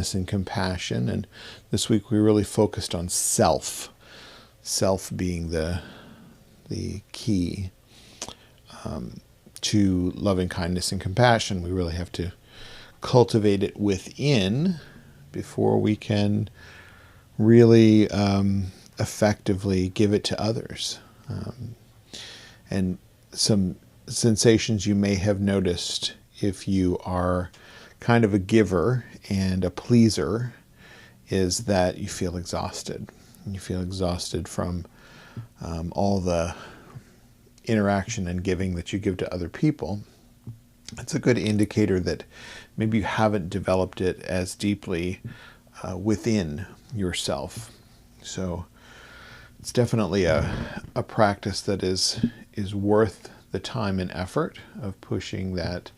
and compassion. And this week we really focused on self being the key to loving kindness and compassion. We really have to cultivate it within before we can really effectively give it to others. And some sensations you may have noticed if you are kind of a giver and a pleaser is that you feel exhausted. You feel exhausted from all the interaction and giving that you give to other people. It's a good indicator that maybe you haven't developed it as deeply within yourself. So it's definitely a practice that is worth the time and effort of pushing that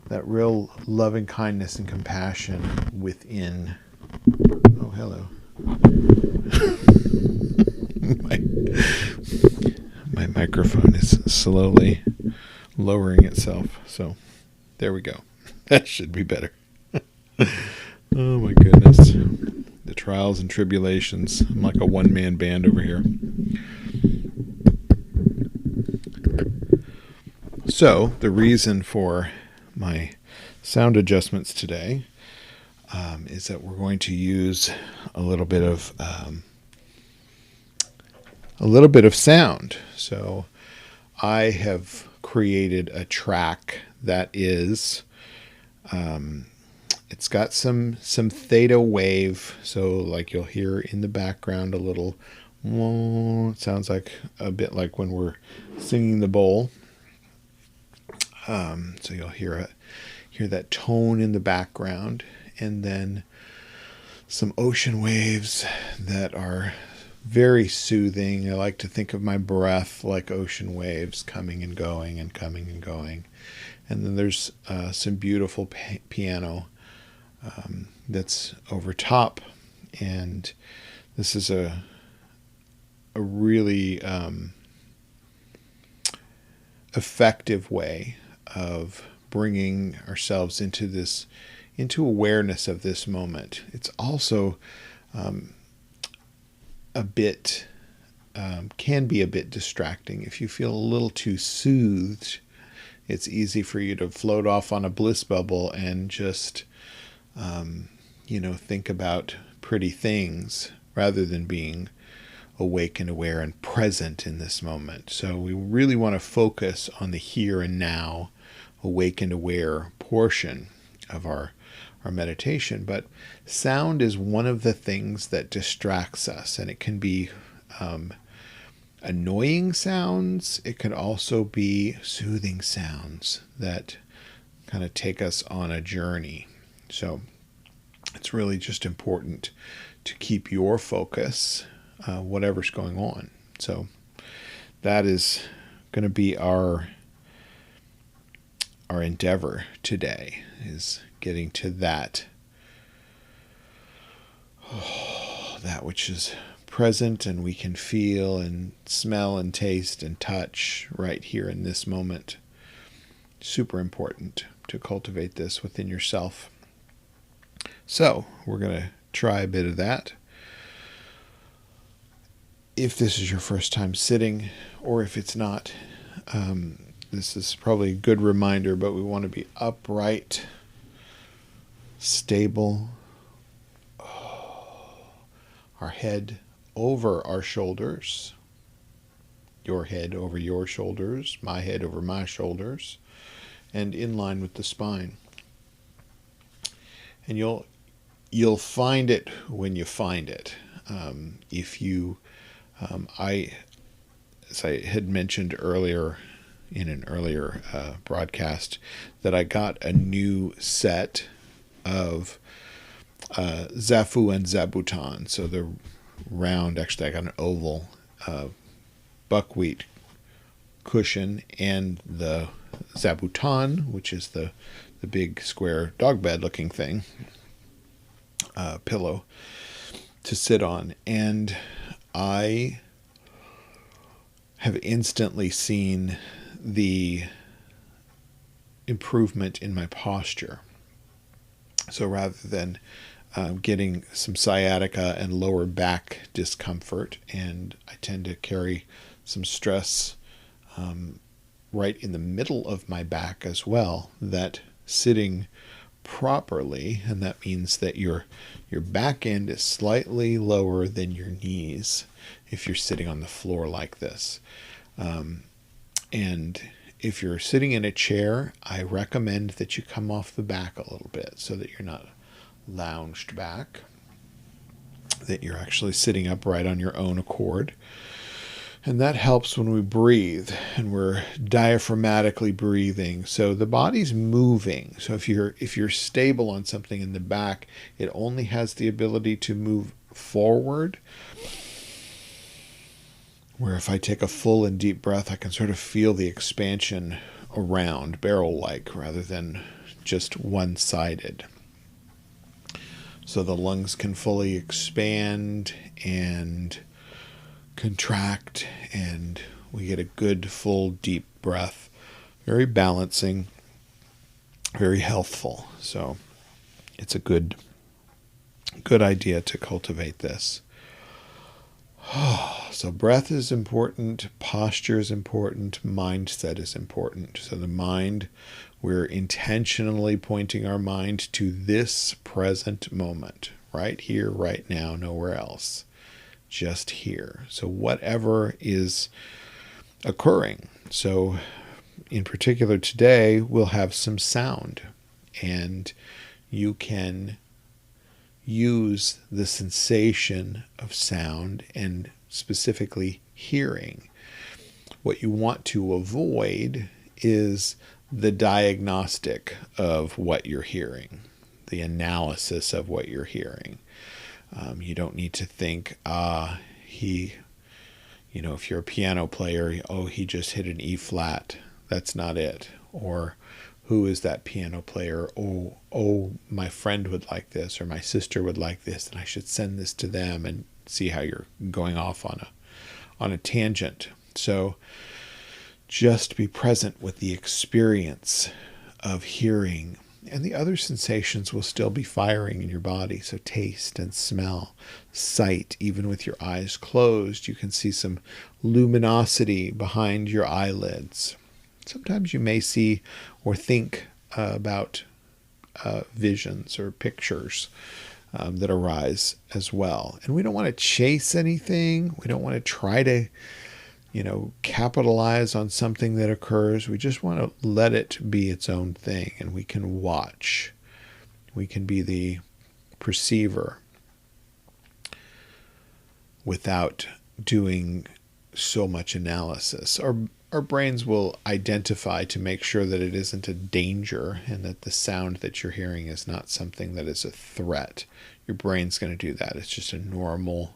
real loving kindness and compassion within. Oh, hello. my microphone is slowly lowering itself. So there we go. That should be better. Oh my goodness. The trials and tribulations. I'm like a one-man band over here. So the reason for my sound adjustments today is that we're going to use a little bit of sound. So I have created a track that is it's got some theta wave, so like you'll hear in the background a little it sounds like a bit like when we're singing the bowl. So you'll hear that tone in the background, and then some ocean waves that are very soothing. I like to think of my breath like ocean waves coming and going and coming and going. And then there's some beautiful piano that's over top, and this is a really effective way of bringing ourselves into awareness of this moment. It's also can be a bit distracting. If you feel a little too soothed, it's easy for you to float off on a bliss bubble and just think about pretty things rather than being awake and aware and present in this moment. So we really want to focus on the here and now, awake and aware portion of our meditation. But sound is one of the things that distracts us, and it can be annoying sounds. It can also be soothing sounds that kind of take us on a journey. So it's really just important to keep your focus, whatever's going on. So that is going to be our endeavor today, is getting to that which is present and we can feel and smell and taste and touch right here in this moment. Super important to cultivate this within yourself. So we're going to try a bit of that. If this is your first time sitting, or if it's not, this is probably a good reminder, but we want to be upright, stable, our head over our shoulders, your head over your shoulders, my head over my shoulders, and in line with the spine. And you'll find it when you find it. If you, as I had mentioned earlier in an earlier broadcast, that I got a new set of Zafu and Zabuton. So the round, actually I got an oval buckwheat cushion, and the Zabuton, which is the big square dog bed looking thing, pillow to sit on. And I have instantly seen the improvement in my posture. So rather than getting some sciatica and lower back discomfort, and I tend to carry some stress right in the middle of my back as well, that sitting properly, and that means that your back end is slightly lower than your knees if you're sitting on the floor like this. And if you're sitting in a chair, I recommend that you come off the back a little bit so that you're not lounged back, that you're actually sitting upright on your own accord. And that helps when we breathe and we're diaphragmatically breathing. So the body's moving. So if you're stable on something in the back, it only has the ability to move forward. Where if I take a full and deep breath, I can sort of feel the expansion around, barrel-like, rather than just one-sided. So the lungs can fully expand and contract, and we get a good, full, deep breath. Very balancing, very healthful. So it's a good idea to cultivate this. So breath is important, posture is important, mindset is important. So the mind, we're intentionally pointing our mind to this present moment, right here, right now, nowhere else, just here. So whatever is occurring. So in particular today, we'll have some sound, and you can use the sensation of sound and specifically hearing. What you want to avoid is the diagnostic of what you're hearing, the analysis of what you're hearing. You don't need to think, if you're a piano player, he just hit an E flat. That's not it. Or who is that piano player? Oh, my friend would like this, or my sister would like this, and I should send this to them, and see how you're going off on a tangent. So just be present with the experience of hearing, and the other sensations will still be firing in your body. So taste and smell, sight, even with your eyes closed, you can see some luminosity behind your eyelids. Sometimes you may see or think about visions or pictures that arise as well. And we don't want to chase anything. We don't want to try to, capitalize on something that occurs. We just want to let it be its own thing, and we can watch. We can be the perceiver without doing so much analysis. Our brains will identify to make sure that it isn't a danger, and that the sound that you're hearing is not something that is a threat. Your brain's going to do that. It's just a normal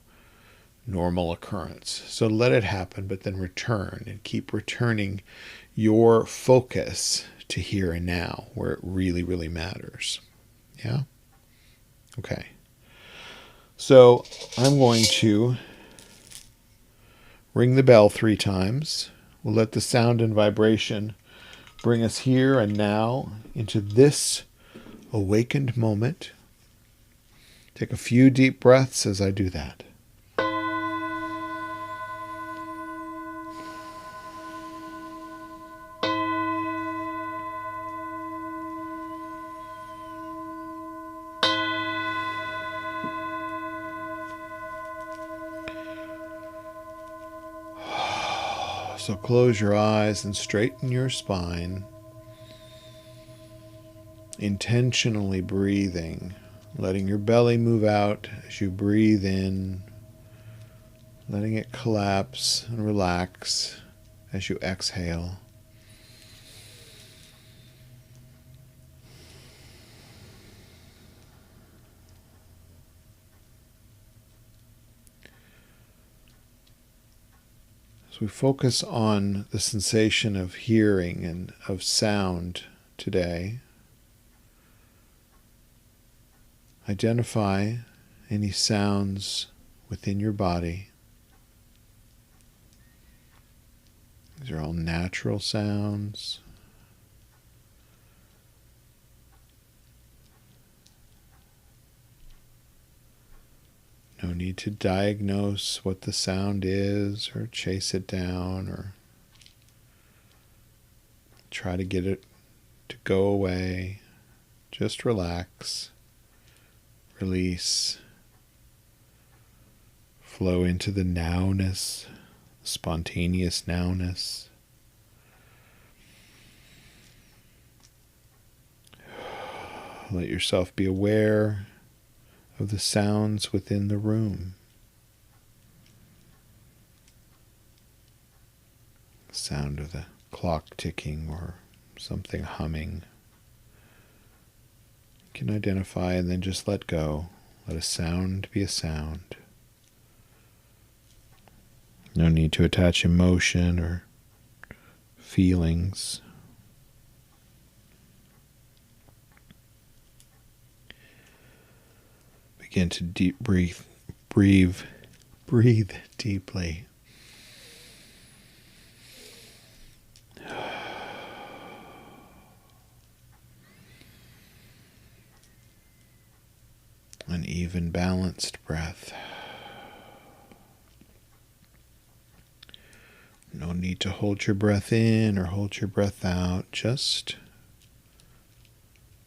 occurrence. So let it happen, but then return and keep returning your focus to here and now, where it really, really matters. Yeah? Okay. So I'm going to ring the bell 3 times. We'll let the sound and vibration bring us here and now into this awakened moment. Take a few deep breaths as I do that. So close your eyes and straighten your spine, intentionally breathing, letting your belly move out as you breathe in, letting it collapse and relax as you exhale. As we focus on the sensation of hearing and of sound today, identify any sounds within your body. These are all natural sounds. No need to diagnose what the sound is or chase it down or try to get it to go away. Just relax, release, flow into the nowness, spontaneous nowness. Let yourself be aware of the sounds within the room. The sound of the clock ticking or something humming. You can identify and then just let go. Let a sound be a sound. No need to attach emotion or feelings. Begin to breathe deeply. An even, balanced breath. No need to hold your breath in or hold your breath out. Just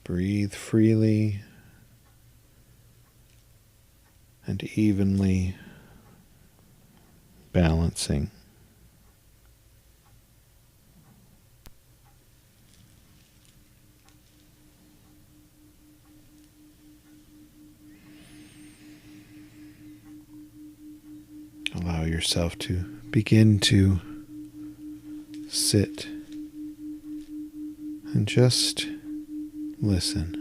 breathe freely and evenly, balancing. Allow yourself to begin to sit and just listen.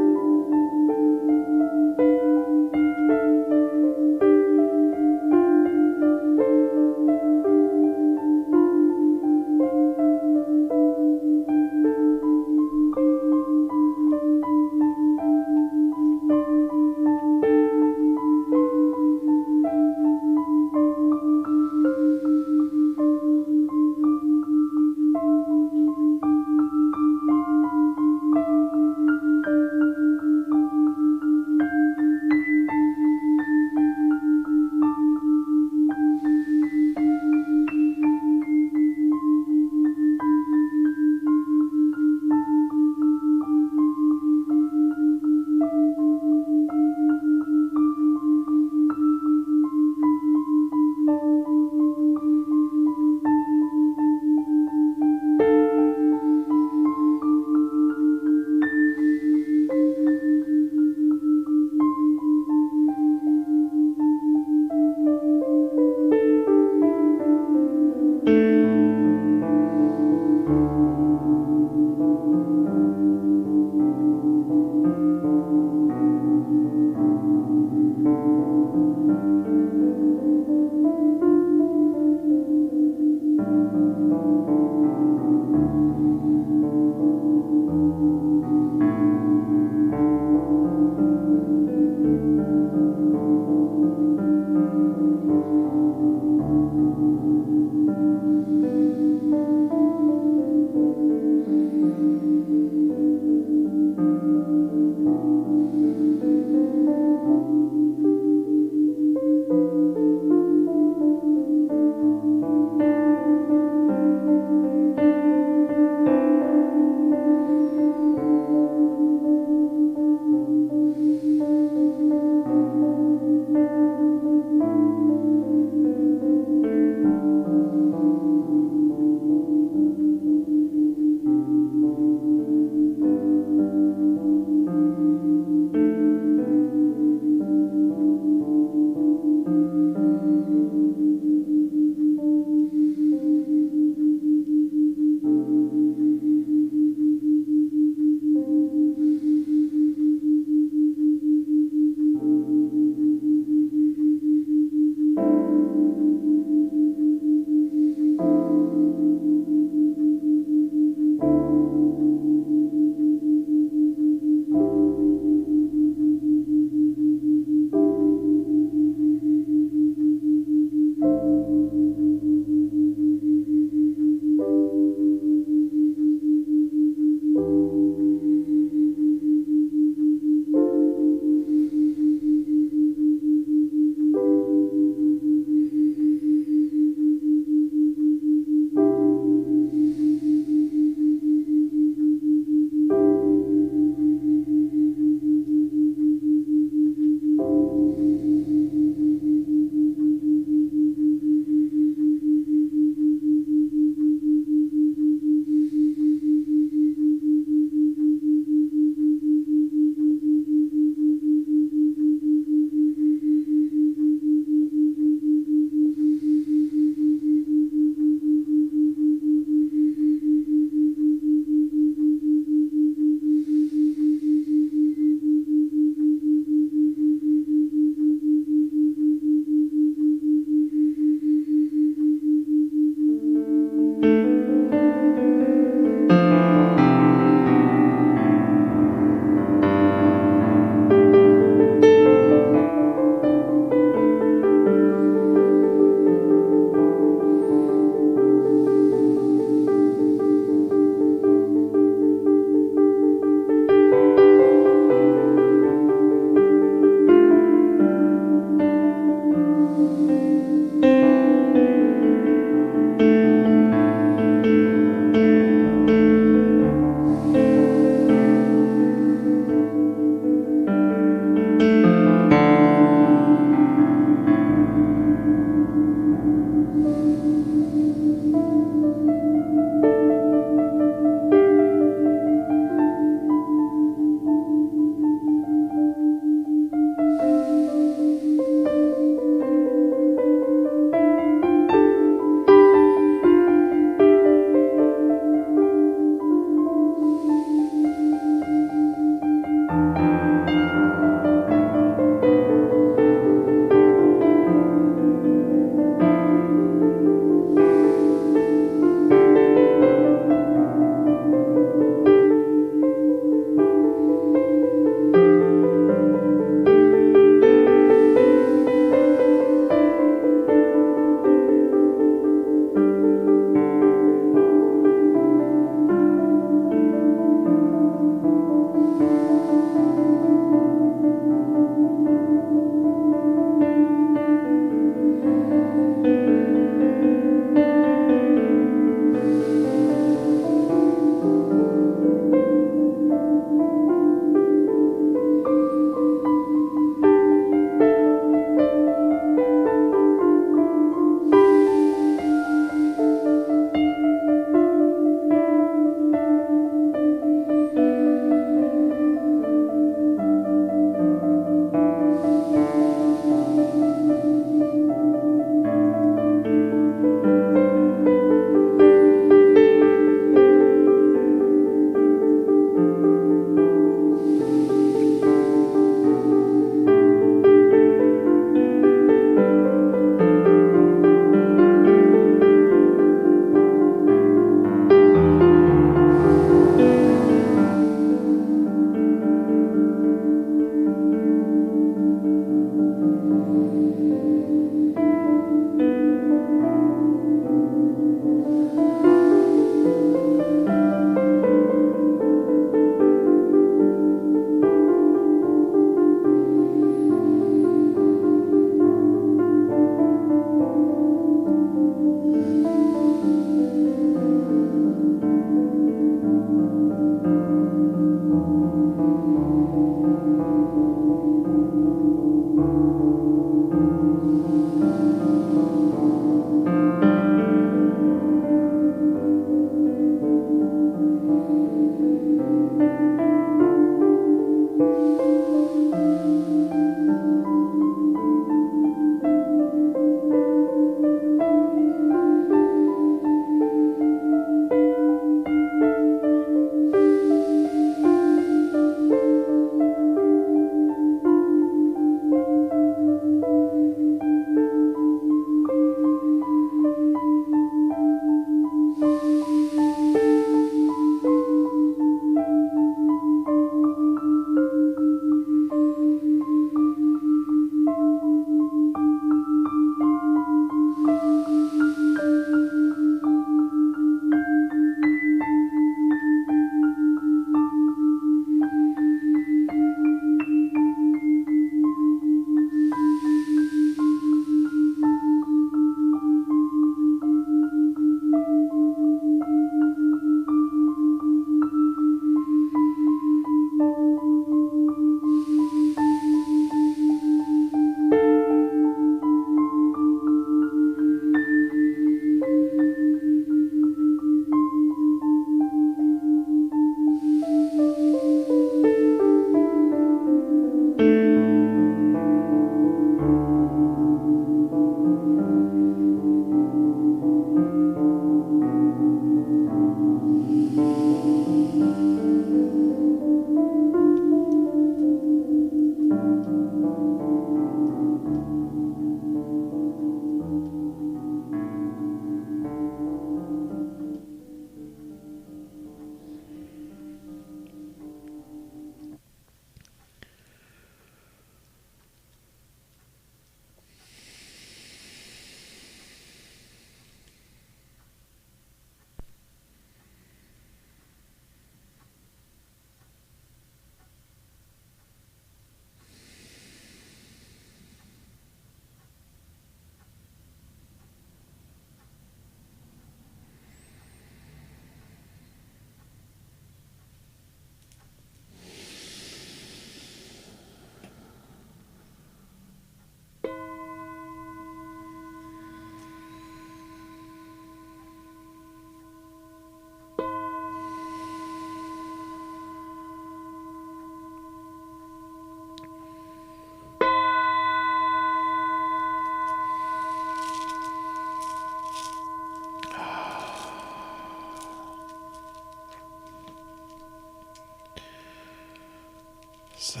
So,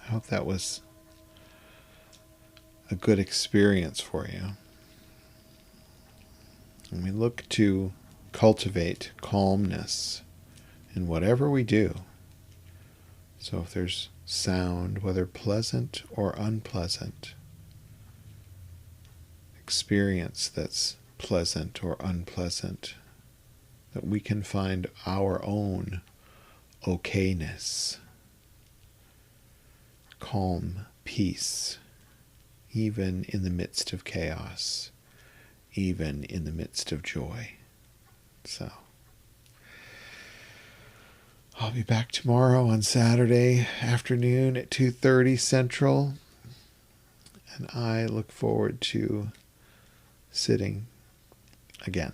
I hope that was a good experience for you. And we look to cultivate calmness in whatever we do. So if there's sound, whether pleasant or unpleasant, experience that's pleasant or unpleasant, that we can find our own okayness, calm, peace, even in the midst of chaos, even in the midst of joy. So, I'll be back tomorrow on Saturday afternoon at 2:30 Central, and I look forward to sitting again.